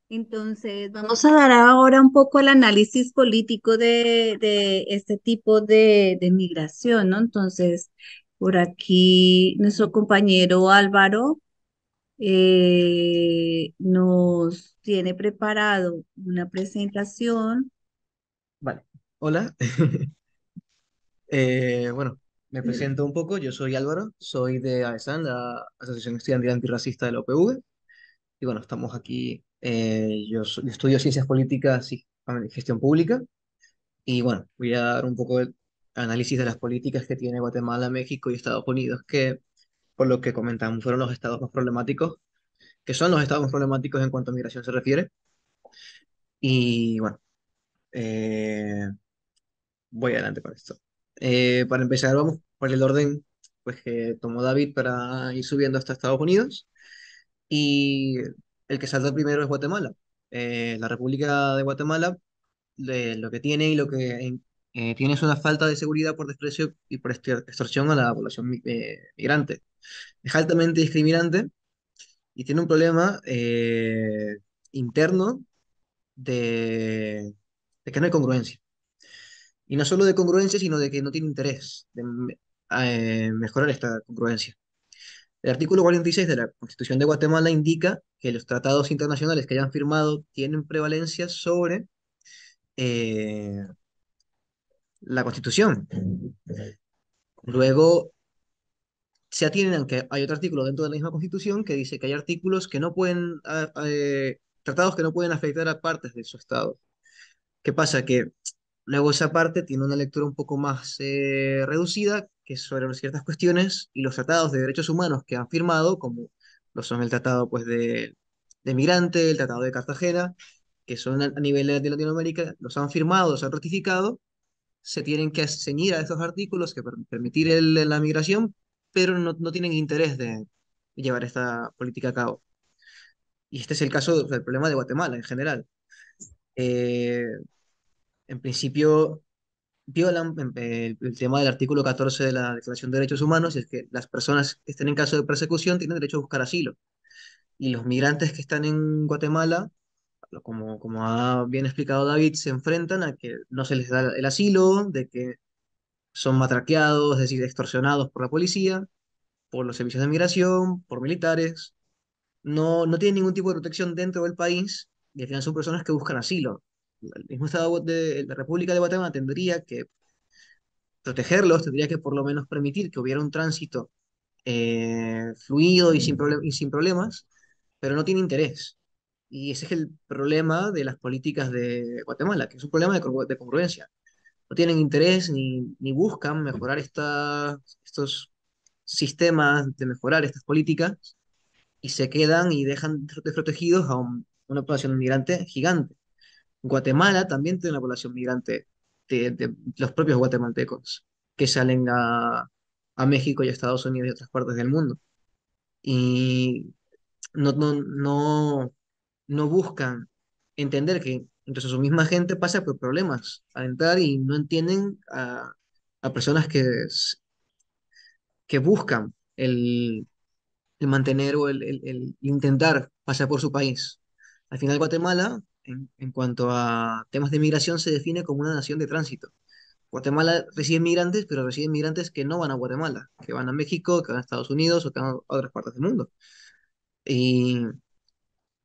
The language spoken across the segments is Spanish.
Entonces, vamos a dar ahora un poco el análisis político de este tipo de migración, ¿no? Entonces, por aquí nuestro compañero Álvaro nos tiene preparado una presentación. Vale, hola. Bueno, me presento un poco. Yo soy Álvaro, soy de AESAN, la Asociación Estudiantil Antirracista de la UPV. Y bueno, estamos aquí. Yo estudio Ciencias Políticas y Gestión Pública. Y bueno, voy a dar un poco de análisis de las políticas que tiene Guatemala, México y Estados Unidos, que por lo que comentamos fueron los estados más problemáticos, que son los estados más problemáticos en cuanto a migración se refiere. Y bueno, eh, voy adelante con esto. Para empezar, vamos por el orden pues, que tomó David para ir subiendo hasta Estados Unidos. Y el que salta primero es Guatemala. La República de Guatemala, lo que tiene y lo que tiene es una falta de seguridad por desprecio y por extorsión a la población migrante. Es altamente discriminante y tiene un problema interno de que no hay congruencia. Y no solo de congruencia, sino de que no tiene interés de mejorar esta congruencia. El artículo 46 de la Constitución de Guatemala indica que los tratados internacionales que hayan firmado tienen prevalencia sobre eh, la Constitución. Luego, se atienen a que hay otro artículo dentro de la misma Constitución que dice que hay artículos que no pueden, tratados que no pueden afectar a partes de su Estado. ¿Qué pasa? Que luego esa parte tiene una lectura un poco más reducida, que es sobre ciertas cuestiones, y los tratados de derechos humanos que han firmado, como lo son el Tratado pues, de Migrante, el Tratado de Cartagena, que son a nivel de Latinoamérica, los han firmado, los han ratificado, se tienen que ceñir a estos artículos que permitir la migración, pero no tienen interés de llevar esta política a cabo. Y este es el caso, o sea, el problema de Guatemala en general. Eh, en principio violan el tema del artículo 14 de la Declaración de Derechos Humanos, y es que las personas que estén en caso de persecución tienen derecho a buscar asilo. Y los migrantes que están en Guatemala, como ha bien explicado David, se enfrentan a que no se les da el asilo, de que son matraqueados, es decir, extorsionados por la policía, por los servicios de migración, por militares. No tienen ningún tipo de protección dentro del país y al final son personas que buscan asilo. El mismo Estado de la República de Guatemala tendría que protegerlos, tendría que por lo menos permitir que hubiera un tránsito fluido y y sin problemas, pero no tiene interés. Y ese es el problema de las políticas de Guatemala, que es un problema de congruencia. No tienen interés ni buscan mejorar estos sistemas de mejorar estas políticas y se quedan y dejan desprotegidos a una población migrante gigante. Guatemala también tiene una población migrante de los propios guatemaltecos que salen a México y a Estados Unidos y a otras partes del mundo. Y no buscan entender que entonces su misma gente pasa por problemas al entrar y no entienden a personas que buscan el mantener o el intentar pasar por su país. Al final, Guatemala, en cuanto a temas de migración, se define como una nación de tránsito. Guatemala recibe migrantes, pero recibe migrantes que no van a Guatemala, que van a México, que van a Estados Unidos o que van a otras partes del mundo. Y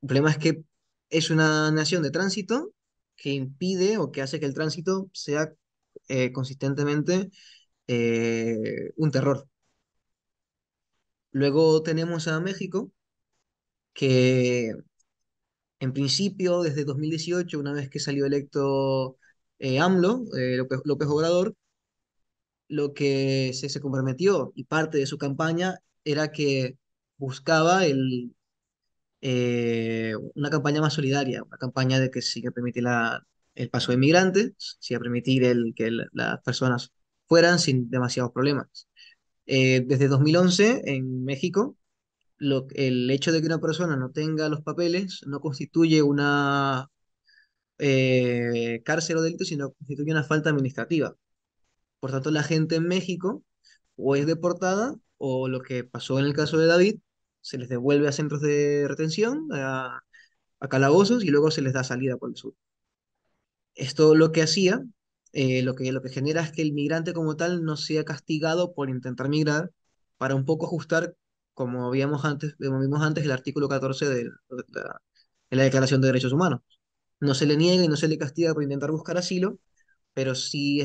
el problema es que es una nación de tránsito que impide o que hace que el tránsito sea consistentemente un terror. Luego tenemos a México, que en principio, desde 2018, una vez que salió electo AMLO, López Obrador, lo que se comprometió y parte de su campaña era que buscaba una campaña más solidaria, una campaña de que sí que permite el paso de migrantes, sí a permitir que las personas fueran sin demasiados problemas. Desde 2011, en México, el hecho de que una persona no tenga los papeles no constituye una cárcel o delito, sino constituye una falta administrativa. Por tanto, la gente en México o es deportada o lo que pasó en el caso de David, se les devuelve a centros de retención, a calabozos, y luego se les da salida por el sur. Esto lo que hacía, lo que genera es que el migrante como tal no sea castigado por intentar migrar, para un poco ajustar, como vimos antes, el artículo 14 de la Declaración de Derechos Humanos. No se le niega y no se le castiga por intentar buscar asilo, pero sí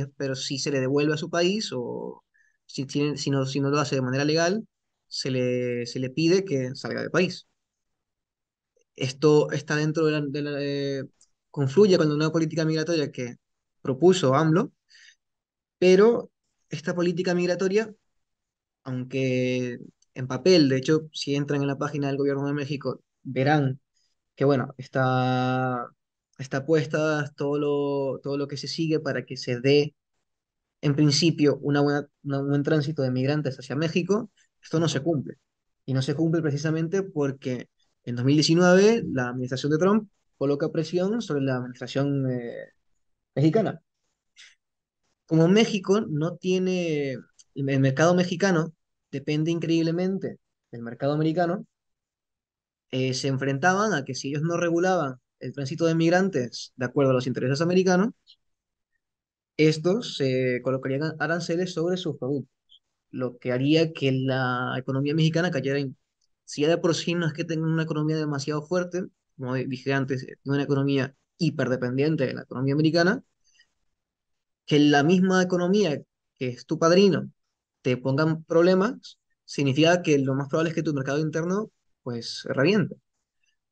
se le devuelve a su país, o si no lo hace de manera legal, se le pide que salga del país. Esto está dentro confluye con la nueva política migratoria que propuso AMLO, pero esta política migratoria, aunque en papel, de hecho, si entran en la página del gobierno de México, verán que, bueno, está puesta todo lo que se sigue para que se dé, en principio, un buen tránsito de migrantes hacia México. Esto no se cumple. Y no se cumple precisamente porque en 2019 la administración de Trump coloca presión sobre la administración mexicana. Como México no tiene, el mercado mexicano depende increíblemente del mercado americano, se enfrentaban a que si ellos no regulaban el tránsito de migrantes de acuerdo a los intereses americanos, estos se colocarían aranceles sobre sus productos, lo que haría que la economía mexicana cayera si ya de por sí no es que tengan una economía demasiado fuerte, como dije antes, una economía hiperdependiente de la economía americana, que la misma economía que es tu padrino te pongan problemas, significa que lo más probable es que tu mercado interno pues reviente.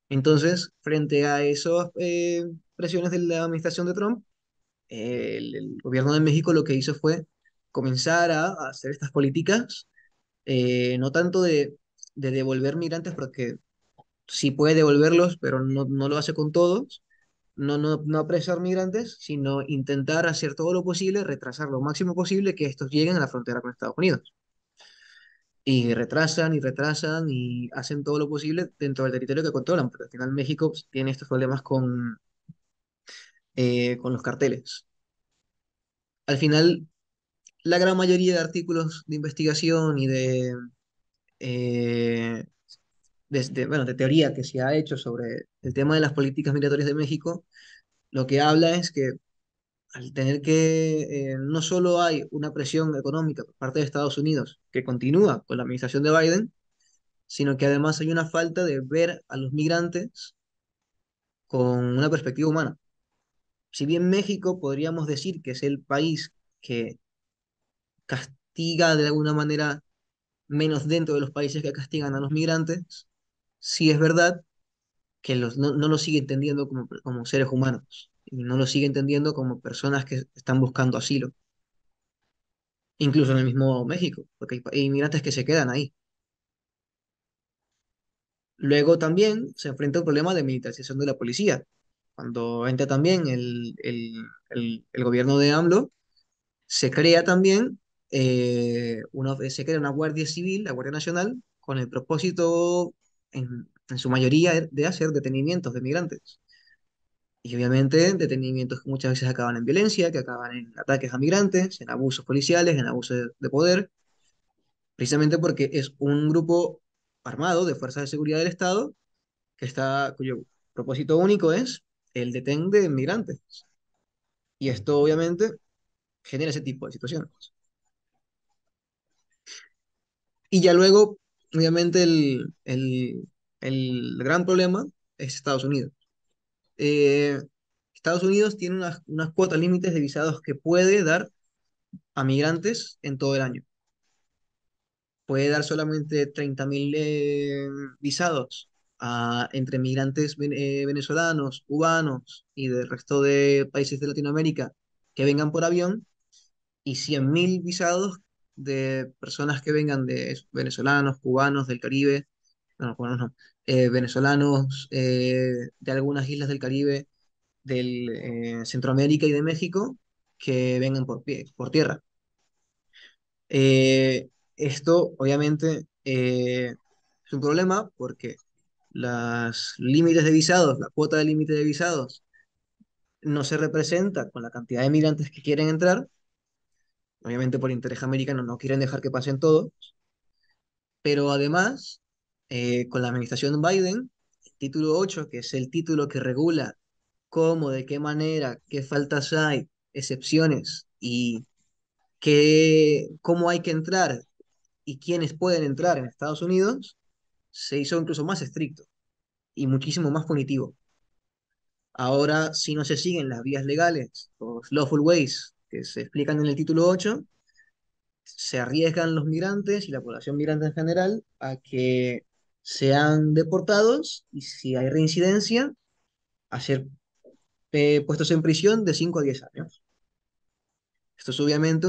Entonces, frente a esas presiones de la administración de Trump, el gobierno de México lo que hizo fue comenzar a hacer estas políticas, no tanto de devolver migrantes, porque sí puede devolverlos, pero no lo hace con todos, no apresar migrantes, sino intentar hacer todo lo posible, retrasar lo máximo posible que estos lleguen a la frontera con Estados Unidos. Y retrasan y retrasan y hacen todo lo posible dentro del territorio que controlan, porque al final México pues, tiene estos problemas con los carteles. Al final, la gran mayoría de artículos de investigación y eh, bueno, de teoría que se ha hecho sobre el tema de las políticas migratorias de México, lo que habla es que al tener que, no solo hay una presión económica por parte de Estados Unidos, que continúa con la administración de Biden, sino que además hay una falta de ver a los migrantes con una perspectiva humana. Si bien México podríamos decir que es el país que castiga de alguna manera menos dentro de los países que castigan a los migrantes, sí es verdad que no los sigue entendiendo como seres humanos, y no los sigue entendiendo como personas que están buscando asilo, incluso en el mismo México, porque hay inmigrantes que se quedan ahí. Luego también se enfrenta un problema de militarización de la policía. Cuando entra también el gobierno de AMLO, se crea también se crea una Guardia Civil, la Guardia Nacional, con el propósito, en su mayoría, de hacer detenimientos de migrantes. Y obviamente detenimientos que muchas veces acaban en violencia, que acaban en ataques a migrantes, en abusos policiales, en abusos de poder, precisamente porque es un grupo armado de fuerzas de seguridad del Estado cuyo propósito único es el detén de migrantes. Y esto obviamente genera ese tipo de situaciones. Y ya luego, obviamente, el gran problema es Estados Unidos. Eh, Estados Unidos tiene unas cuotas límites de visados que puede dar a migrantes en todo el año. Puede dar solamente 30.000 visados entre migrantes venezolanos, cubanos y del resto de países de Latinoamérica que vengan por avión, y 100.000 visados de personas que vengan de venezolanos, cubanos, del Caribe, no, cubanos no, venezolanos de algunas islas del Caribe, del Centroamérica y de México, que vengan por tierra. Esto, obviamente, es un problema porque los límites de visados, la cuota de límite de visados, no se representa con la cantidad de migrantes que quieren entrar. Obviamente, por interés americano no quieren dejar que pasen todos, pero además, Con la administración Biden, el título 8, que es el título que regula cómo, de qué manera, qué faltas hay, excepciones y cómo hay que entrar y quiénes pueden entrar en Estados Unidos, se hizo incluso más estricto y muchísimo más punitivo. Ahora, si no se siguen las vías legales, los lawful ways que se explican en el título 8, se arriesgan los migrantes y la población migrante en general a que sean deportados y si hay reincidencia, a ser puestos en prisión de 5 a 10 años. Esto es obviamente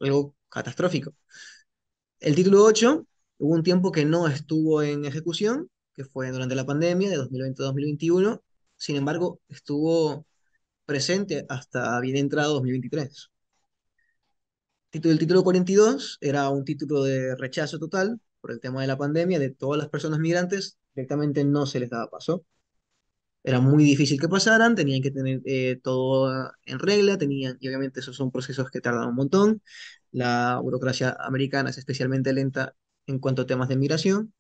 algo catastrófico. El título 8 hubo un tiempo que no estuvo en ejecución, que fue durante la pandemia de 2020 a 2021. Sin embargo, estuvo presente hasta bien entrado 2023. El título 42 era un título de rechazo total por el tema de la pandemia, de todas las personas migrantes, directamente no se les daba paso. Era muy difícil que pasaran, tenían que tener todo en regla, y obviamente esos son procesos que tardan un montón. La burocracia americana es especialmente lenta en cuanto a temas de migración,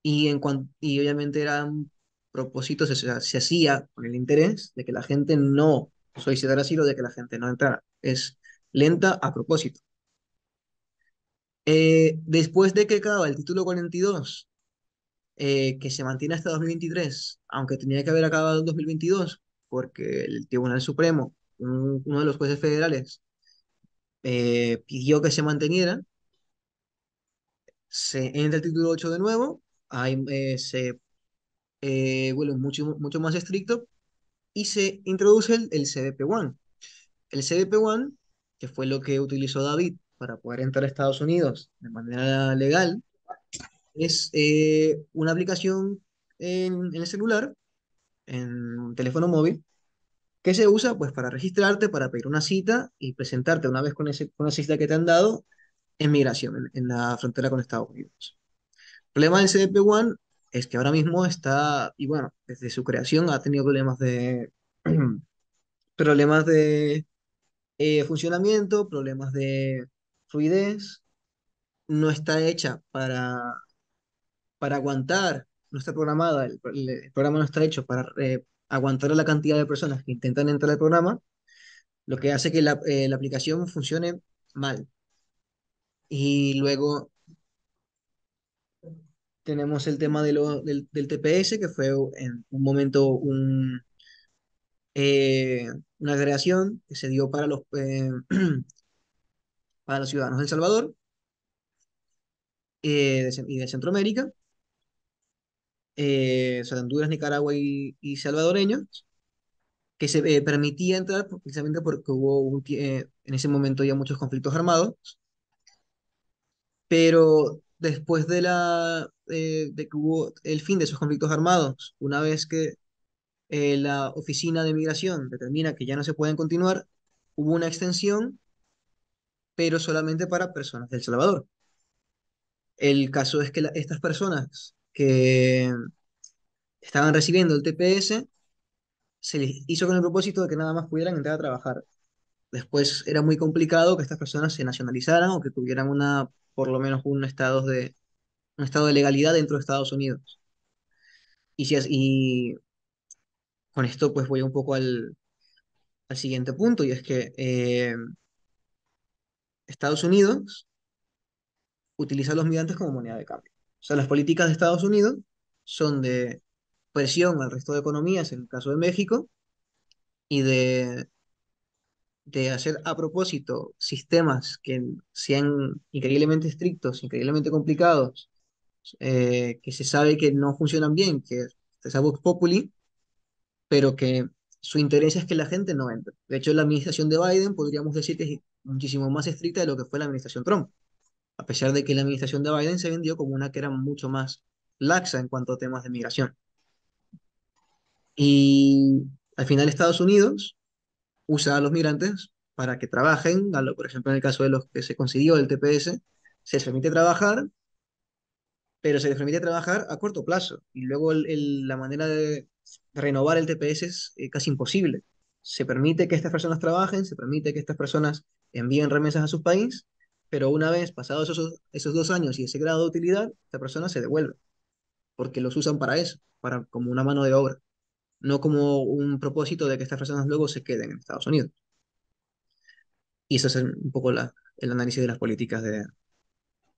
y obviamente eran propósitos, se hacía con el interés de que la gente no solicitara asilo, de que la gente no entrara. Es lenta a propósito. Después de que acaba el título 42, que se mantiene hasta 2023, aunque tenía que haber acabado en 2022, porque el Tribunal Supremo, uno de los jueces federales, pidió que se manteniera, se entra el título 8 de nuevo, se vuelve mucho más estricto y se introduce el CBP-1. El CBP-1, que fue lo que utilizó David para poder entrar a Estados Unidos de manera legal, es una aplicación en el celular, en un teléfono móvil, que se usa pues para registrarte, para pedir una cita y presentarte una vez con esa cita que te han dado en migración, en la frontera con Estados Unidos. El problema del CDP-1 es que ahora mismo está, y bueno, desde su creación ha tenido problemas de funcionamiento, problemas de fluidez, no está hecha para aguantar, no está programada, el programa no está hecho para aguantar a la cantidad de personas que intentan entrar al programa, lo que hace que la aplicación funcione mal. Y luego tenemos el tema del TPS, que fue en un momento eh, una creación que se dio para los ciudadanos de El Salvador y de Centroamérica, o sea, de Honduras, Nicaragua y salvadoreños, que se permitía entrar precisamente porque hubo en ese momento ya muchos conflictos armados, pero después de que hubo el fin de esos conflictos armados, una vez que la oficina de migración determina que ya no se pueden continuar, hubo una extensión, pero solamente para personas de El Salvador. El caso es que estas personas que estaban recibiendo el TPS se les hizo con el propósito de que nada más pudieran entrar a trabajar. Después era muy complicado que estas personas se nacionalizaran o que tuvieran por lo menos un estado de legalidad dentro de Estados Unidos. Y con esto pues voy un poco al siguiente punto, y es que Estados Unidos utiliza a los migrantes como moneda de cambio. O sea, las políticas de Estados Unidos son de presión al resto de economías, en el caso de México, y de hacer a propósito sistemas que sean increíblemente estrictos, increíblemente complicados, que se sabe que no funcionan bien, que es a Vox Populi, pero que su interés es que la gente no entre. De hecho, la administración de Biden podríamos decir que es muchísimo más estricta de lo que fue la administración Trump, a pesar de que la administración de Biden se vendió como una que era mucho más laxa en cuanto a temas de migración. Y al final Estados Unidos usa a los migrantes para que trabajen, por ejemplo en el caso de los que se consiguió el TPS, se les permite trabajar, pero se les permite trabajar a corto plazo, y luego la manera de renovar el TPS es casi imposible. Se permite que estas personas trabajen, se permite que estas personas envíen remesas a su país, Pero una vez pasados esos 2 años y ese grado de utilidad, esta persona se devuelve, porque los usan para eso, para como una mano de obra, no como un propósito de que estas personas luego se queden en Estados Unidos. Y eso es un poco el análisis de las políticas de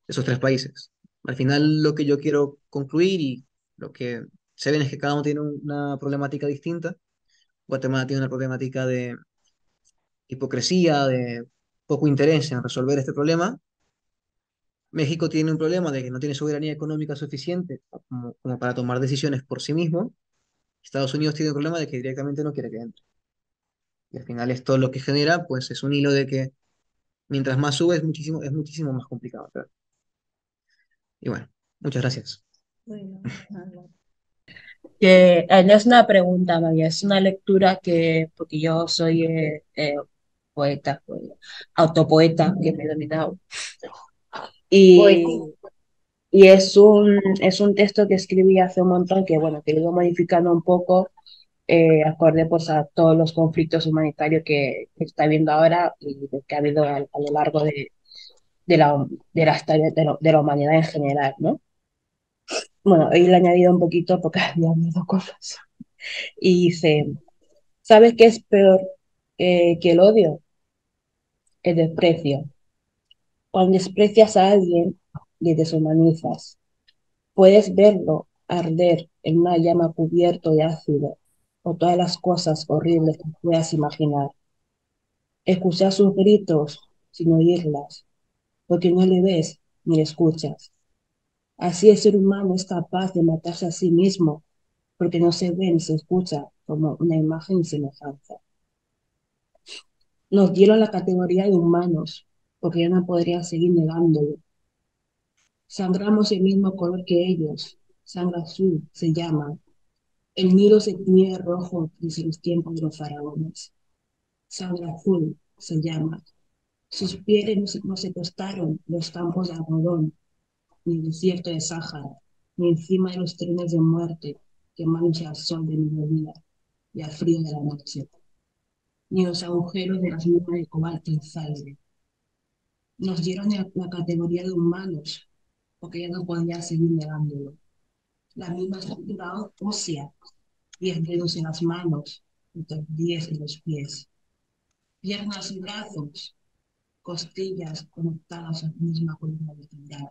esos 3 países. Al final, lo que yo quiero concluir y lo que se ven es que cada uno tiene una problemática distinta. Guatemala tiene una problemática de hipocresía, de poco interés en resolver este problema. México tiene un problema de que no tiene soberanía económica suficiente como para tomar decisiones por sí mismo. Estados Unidos tiene un problema de que directamente no quiere que entre. Y al final esto lo que genera, pues es un hilo de que mientras más sube es muchísimo más complicado. ¿Verdad? Y bueno, muchas gracias. Bueno, nada. Que no es una pregunta, María, es una lectura que, porque yo soy poeta, pues, autopoeta, que me he dominado, y, Poético. es un texto que escribí hace un montón, que bueno, que he ido modificando un poco, acorde pues a todos los conflictos humanitarios que está habiendo ahora y que ha habido a lo largo de la historia de la humanidad en general, ¿no? Bueno, hoy le he añadido un poquito porque había añadido cosas. Y dice, ¿sabes qué es peor que el odio? El desprecio. Cuando desprecias a alguien, le deshumanizas. Puedes verlo arder en una llama cubierto de ácido o todas las cosas horribles que puedas imaginar. Escuchar sus gritos sin oírlas, porque no le ves ni le escuchas. Así el ser humano es capaz de matarse a sí mismo, porque no se ve ni se escucha como una imagen y semejanza. Nos dieron la categoría de humanos, porque ya no podrían seguir negándolo. Sangramos el mismo color que ellos, sangre azul se llama. El Nilo se tiñe de rojo desde los tiempos de los faraones. Sangre azul se llama. Sus pieles no se tostaron los campos de algodón, ni el desierto de Sáhara, ni encima de los trenes de muerte que mancha al sol de mediodía y al frío de la noche, ni los agujeros de las minas de cobalto y sangre. Nos dieron la categoría de humanos, porque ya no podía seguir negándolo. La misma estructura ósea, 10 dedos en las manos, otros 10 en los pies, piernas y brazos, costillas conectadas a la misma columna vertebral.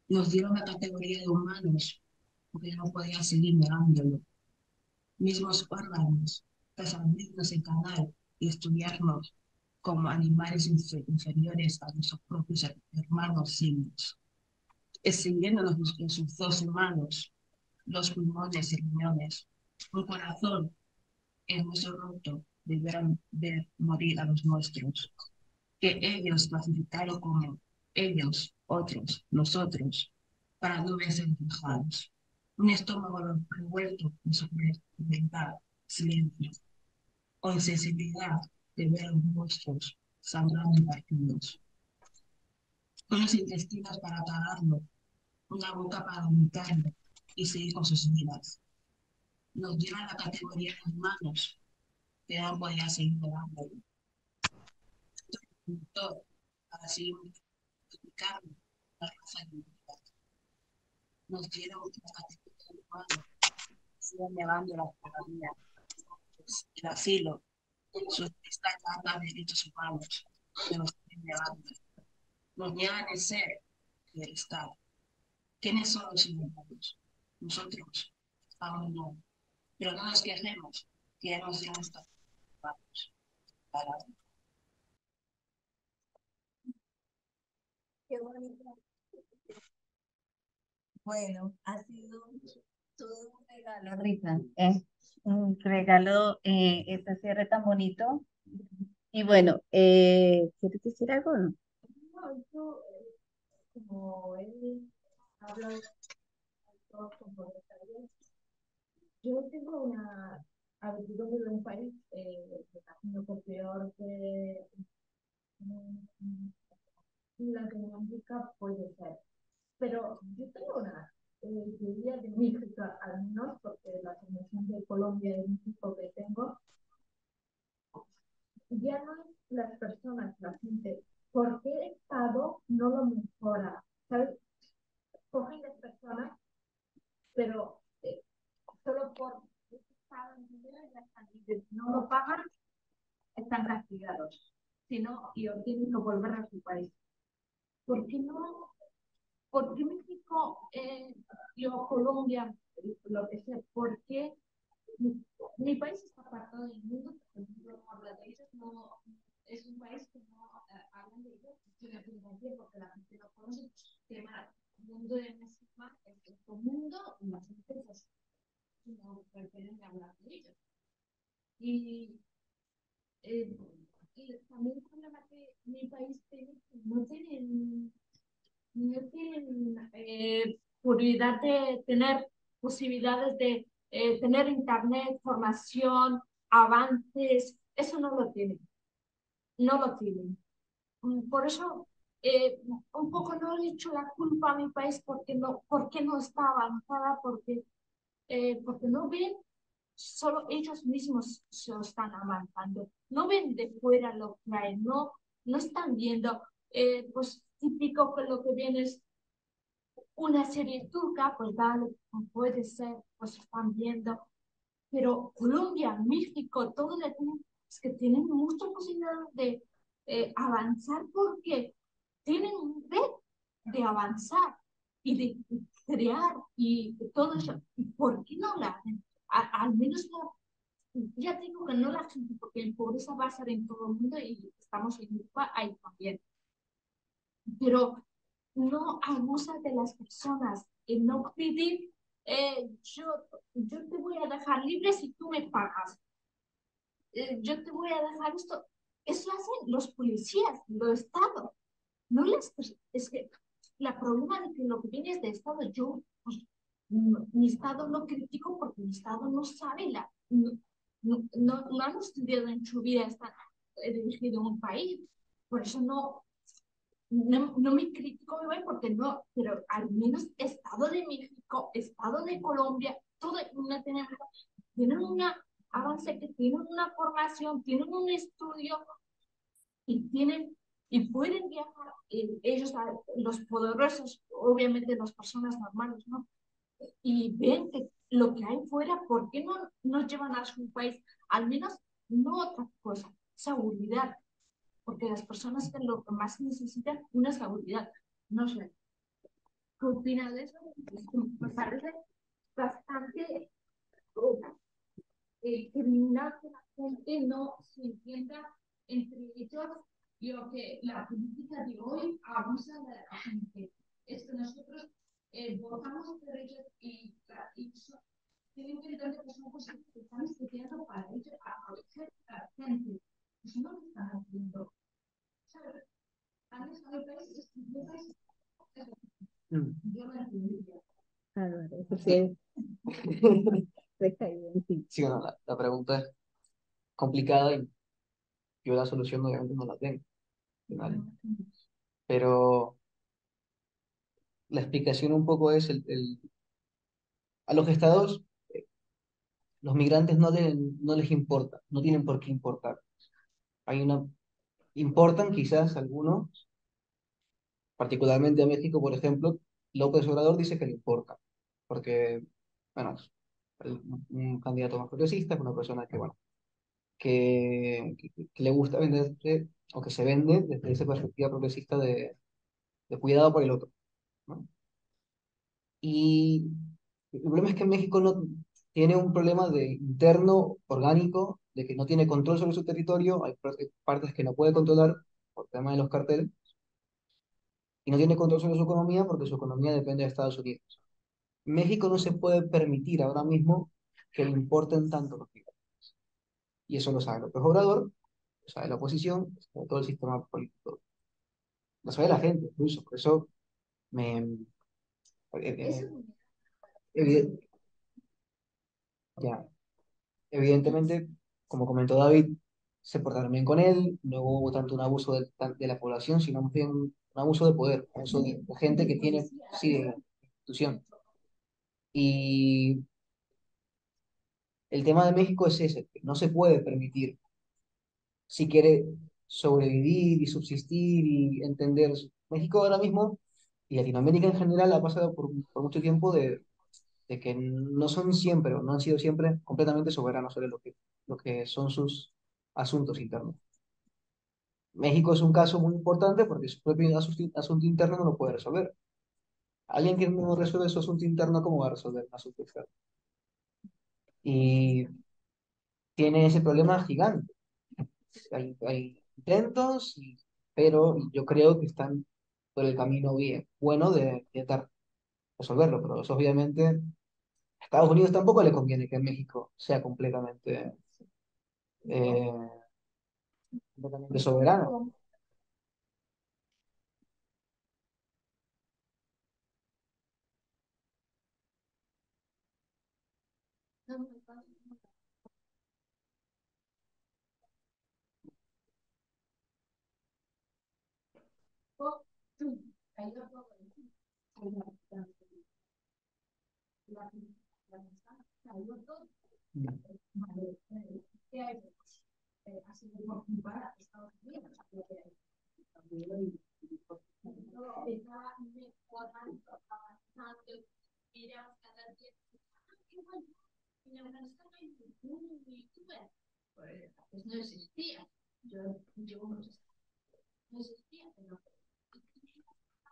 Nos dieron la categoría de humanos, porque ya no podía seguir negándolo. Mismos órganos, transmitirnos en canal y estudiarnos como animales inferiores a nuestros propios hermanos simios, extendiéndonos en sus dos manos, los pulmones y riñones, un corazón hermoso roto de ver morir a los nuestros, que ellos clasificaron como ellos, otros, nosotros, para no verse reflejados. Un estómago revuelto en su mental, silencio, o insensibilidad de ver a los nuestros sangrando en partidos. Unos intestinos para tragarlo, una boca para vomitarlo y seguir con sus vidas. Nos dieron la categoría de humanos, que no podía seguir dándolo. Todo, para seguir multiplicando la raza de humanidad. Nos dieron la categoría de humanos, siguen negando la ciudadanía, el asilo, sus destacadas derechos humanos, que nos siguen negando. Nos niegan el ser y el estar. ¿Quiénes son los humanos? Nosotros, aún no. Pero no nos quejemos, que ya nos dieron estos humanos. Para Qué bonito. Bueno, ha sido todo un regalo, Rita. Un regalo, este cierre tan bonito. Y bueno, ¿quieres decir algo? No? No, yo, como él habla de todos comportamientos, yo tengo una aventura de un país que está haciendo peor que Latinoamérica puede ser. Pero yo tengo una teoría de México, al menos porque la formación de Colombia y México que tengo, ya no es las personas, la gente. ¿por qué el Estado no lo mejora? ¿Sabes? Cogen las personas, pero solo por Estado en dinero ya están libres. No lo pagan, están castigados. Si no, y tienen que volver a su país. ¿Por qué no? ¿Por qué México, yo, Colombia, lo que sea, por qué mi país está apartado del mundo? Porque el mundo no habla de ellos, no, es un país que no hablan de ellos, tiene privilegio porque la gente no conoce el tema. El mundo de México es otro mundo y la gente pues, no prefieren hablar de ellos. Y, eh, y también el problema que mi país tiene, no tienen posibilidad de tener posibilidades de tener internet, formación, avances, eso no lo tienen, no lo tienen. Por eso, un poco no le echo la culpa a mi país porque no está avanzada, porque no ven, solo ellos mismos se están avanzando, no ven de fuera lo que hay, no están viendo, pues típico que lo que viene es una serie turca, pues vale, puede ser, pues están viendo, pero Colombia, México, todo es que tienen muchas posibilidades de avanzar porque tienen un red de avanzar y de crear y todo eso. ¿Y por qué no la hacen? Al menos no, ya digo que no la gente, porque la pobreza va a ser en todo el mundo y estamos en Europa ahí también. Pero no abusa de las personas, y no pedir, yo te voy a dejar libre si tú me pagas, yo te voy a dejar esto. Eso hacen los policías, los estados. No les, es que la problema de que lo que viene es de estado, yo, pues, mi estado no critico porque mi estado no sabe, no han estudiado en su vida, están dirigido en un país. Por eso no me critico mi país porque no, pero al menos Estado de México, Estado de Colombia, todo tienen una avance, que tienen una formación, tienen un estudio y pueden viajar, ellos, los poderosos, obviamente las personas normales, ¿no? Y ven que lo que hay fuera, ¿por qué no nos llevan a su país? Al menos no otra cosa, seguridad, porque las personas que lo que más necesitan una seguridad. No sé, ¿qué opinas de eso? Me parece bastante criminal que la gente no se entienda entre ellos y lo que la política de hoy abusa de la gente. Es que nosotros votamos por ellos tienen que entender que son cosas que están estudiando para ellos, aprovechar a la gente. Eso no lo están haciendo. ¿Sabes? Antes a mi país, Mm. yo me entendería. Álvaro, eso sí es recaído en ti. Sí, bueno, la pregunta es complicada y yo la solución obviamente no la tengo, ¿vale? Pero la explicación un poco es a los estados, los migrantes no les importa, no tienen por qué importar. Hay una, importan quizás algunos, particularmente a México, por ejemplo, López Obrador dice que le importa, porque, bueno, es un candidato más progresista, es una persona que, bueno, que le gusta venderse, o que se vende desde esa perspectiva progresista de cuidado por el otro, ¿no? Y el problema es que México no tiene un problema de interno orgánico, de que no tiene control sobre su territorio, hay partes que no puede controlar por tema de los carteles, y no tiene control sobre su economía porque su economía depende de Estados Unidos. México no se puede permitir ahora mismo que le importen tanto los migrantes. Y eso lo sabe López Obrador, lo sabe la oposición, lo sabe todo el sistema político, lo sabe la gente incluso. Por eso me, evi- ya, evidentemente, como comentó David, se portaron bien con él, no hubo tanto un abuso de la población, sino más bien un abuso de poder, un abuso de gente que tiene, sí, de la institución. Y el tema de México es ese, que no se puede permitir, si quiere sobrevivir y subsistir y entender. México ahora mismo y Latinoamérica en general ha pasado por mucho tiempo de que no son siempre, o no han sido siempre completamente soberanos sobre lo que son sus asuntos internos. México es un caso muy importante porque su propio asunto interno no lo puede resolver. Alguien que no resuelve su asunto interno, ¿cómo va a resolver un asunto externo? Y tiene ese problema gigante. Hay intentos, pero yo creo que están por el camino bien, bueno de intentar resolverlo, pero eso obviamente a Estados Unidos tampoco le conviene que México sea eh, completamente soberano. Pues no existía. Yo llevo muchos años. No existía, pero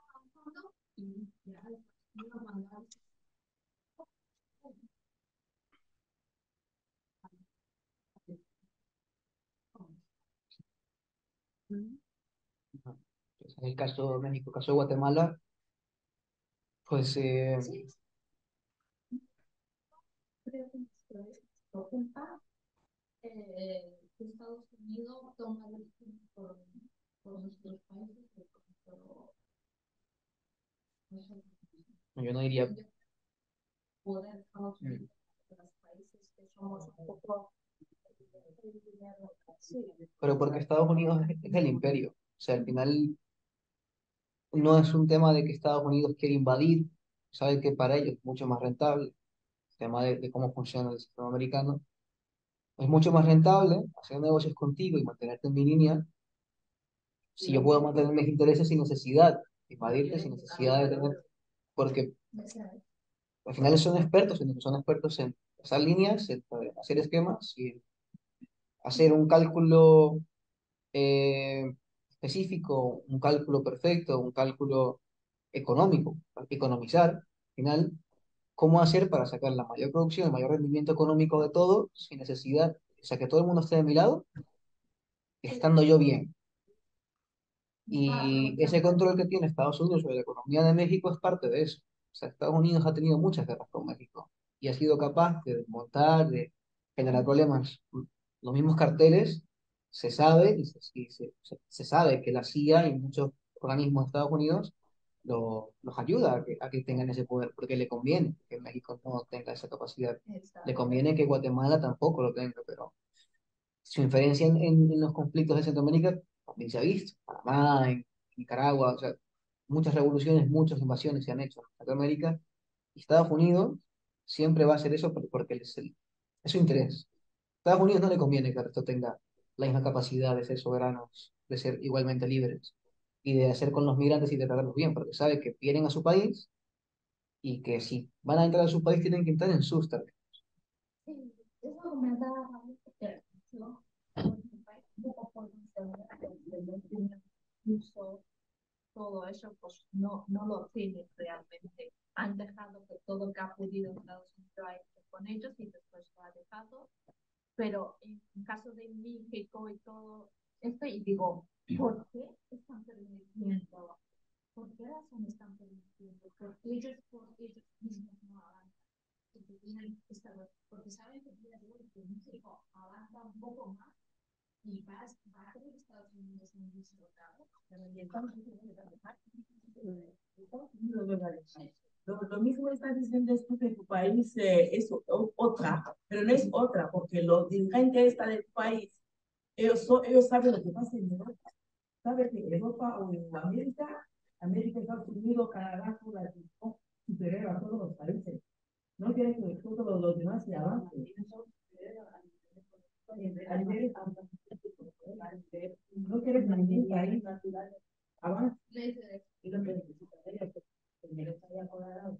avanzando y ya no mandaba. Pues en el caso de México, caso de Guatemala, pues Sí, creo que preocupa que Estados Unidos toma decisiones por nuestros países, por yo no diría, poder Estados Unidos de los países que somos un poco sí, pero porque Estados Unidos es el imperio. O sea, al final no es un tema de que Estados Unidos quiere invadir, sabe que para ellos es mucho más rentable, el tema de cómo funciona el sistema americano, es mucho más rentable hacer negocios contigo y mantenerte en mi línea si yo puedo mantener mis intereses sin necesidad de invadirte, sin necesidad de tener, porque al final son expertos en pasar líneas, en hacer esquemas y hacer un cálculo eh, específico, un cálculo perfecto, un cálculo económico, economizar, al final, cómo hacer para sacar la mayor producción, el mayor rendimiento económico de todo, sin necesidad, o sea, que todo el mundo esté de mi lado, estando yo bien. Y ese control que tiene Estados Unidos sobre la economía de México es parte de eso. O sea, Estados Unidos ha tenido muchas guerras con México y ha sido capaz de desmontar, de generar problemas. Los mismos carteles se sabe se sabe que la CIA y muchos organismos de Estados Unidos los ayuda a que tengan ese poder, porque le conviene que México no tenga esa capacidad. Le conviene que Guatemala tampoco lo tenga, pero su inferencia en los conflictos de Centroamérica también se ha visto. Panamá, en Nicaragua, o sea, muchas revoluciones, muchas invasiones se han hecho en Centroamérica. Y Estados Unidos siempre va a hacer eso porque es su interés. A Estados Unidos no le conviene que el resto tenga la misma capacidad de ser soberanos, de ser igualmente libres y de hacer con los migrantes y de tratarlos bien, porque sabe que vienen a su país y que si van a entrar a su país tienen que entrar en sus términos. sí, eso comentaba porque yo, por mi país, un poco por incluso todo eso, pues no lo tienen realmente. Han dejado que todo lo que ha podido Estados Unidos ha hecho con ellos y después lo ha dejado. Pero en caso de México y todo esto, y digo, ¿por qué están permitiendo? ¿Por qué razón están permitiendo? Por ellos mismos no avanzan. Porque tienen porque saben que México avanza un poco más y va a tener Estados Unidos en un resultado. Pero y Estados Unidos va a dejar. Lo mismo estás diciendo es tú que tu país es otra, pero no es otra, porque los dirigentes están de tu país, ellos saben lo que pasa en Europa. Saben que Europa o en América, Estados Unidos, Canadá, son las superior a todos los países. No quieren que todos los demás se avancen. No quieren avance. Y lo que necesita ella es que primero está ya acordado,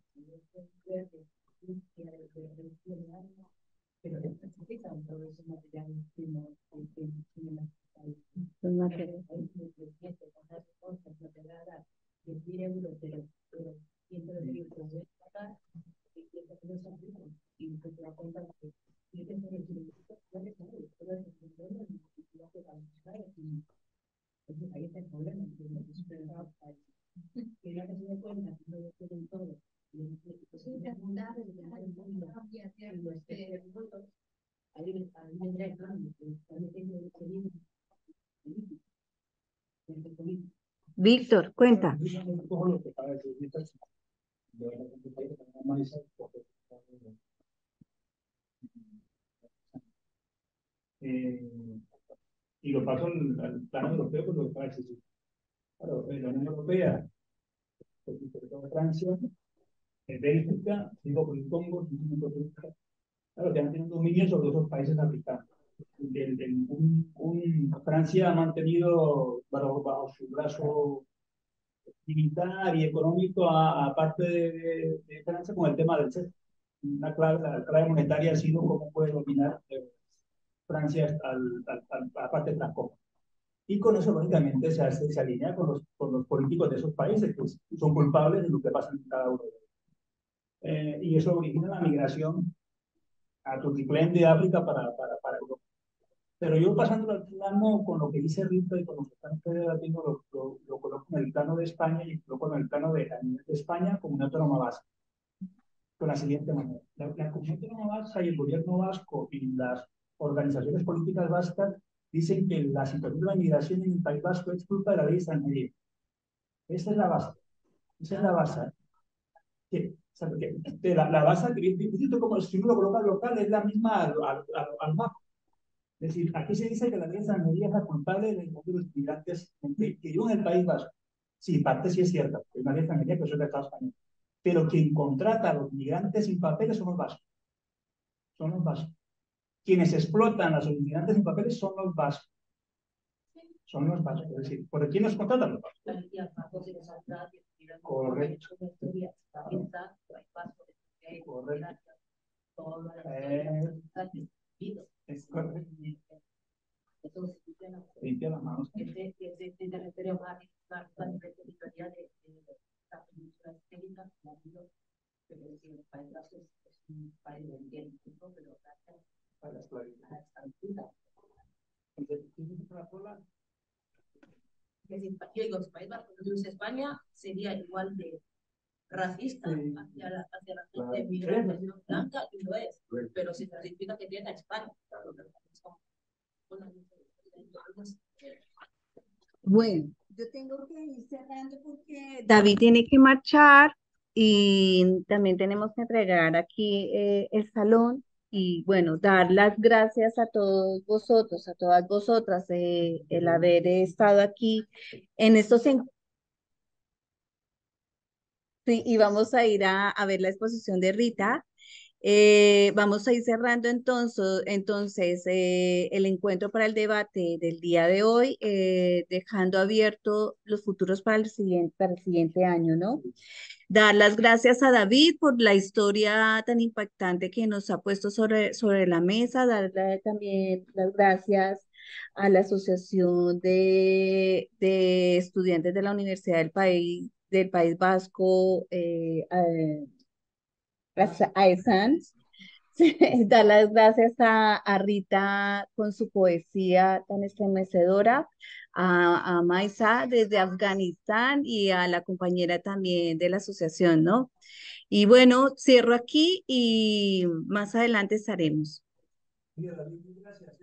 pero necesitan todo ese material que no tienen las Los materiales. Víctor, cuenta. Todo lo que acaba de decir Víctor, de verdad que un país que tenemos más eh, y lo paso al plano europeo con lo que acaba de decir. Claro, en la Unión Europea, sobre todo Francia, Bélgica, digo por el Congo, claro, que han tenido dominio sobre esos países africanos. Francia ha mantenido bajo su brazo militar y económico a parte de Francia con el tema del CEF. La clave monetaria ha sido cómo puede dominar Francia a la parte francófona. Y con eso, lógicamente, se alinea con los políticos de esos países que son culpables de lo que pasa en cada uno de ellos. Y eso origina la migración a Tutiplén de África para Europa. Pero yo pasando al plano con lo que dice Rita y con lo que están ustedes debatiendo, lo coloco en el plano de España y lo coloco en el plano de España como una autónoma vasca. Con la siguiente manera. La Comunidad Autónoma Vasca y el gobierno vasco y las organizaciones políticas vascas dicen que la situación de la migración en el País Vasco es culpa de la ley de extranjería. Esa es la base. Esa es la base. Sí, o sea, la base, como si uno lo coloca local, es la misma al mapa. Es decir, aquí se dice que la ley de extranjería es la culpable de los migrantes que viven en el País Vasco. Sí, parte sí es cierta, es una ley de extranjería que es del Estado español. Pero quien contrata a los migrantes sin papeles son los vascos. Son los vascos. Quienes explotan a los migrantes sin papeles son los vascos. Son los vascos. Es decir, ¿por quién los contratan los vascos? Correcto. Correcto. Es correcto. Limpia las manos. Este territorio más a nivel territorial de la península ibérica, pero el País Vasco es un país de tiempo, pero gracias a la esclavitud. Yo digo, el País Vasco, entonces España sería igual de racista hacia la gente migrante no blanca y lo es, pero si significa que tiene a España. Bueno, yo tengo que ir cerrando porque David tiene que marchar y también tenemos que entregar aquí el salón y bueno, dar las gracias a todos vosotros, a todas vosotras, el haber estado aquí en estos encuentros. Y vamos a ir a ver la exposición de Rita. Vamos a ir cerrando entonces el encuentro para el debate del día de hoy, dejando abierto los futuros para el siguiente año, ¿no? Dar las gracias a David por la historia tan impactante que nos ha puesto sobre la mesa, darle también las gracias a la Asociación de Estudiantes de la Universidad del País Vasco, a ESAN. Dar las gracias a Rita con su poesía tan estremecedora, a Maisa desde Afganistán y a la compañera también de la asociación, ¿no? Y bueno, cierro aquí y más adelante estaremos. Mira, David, gracias.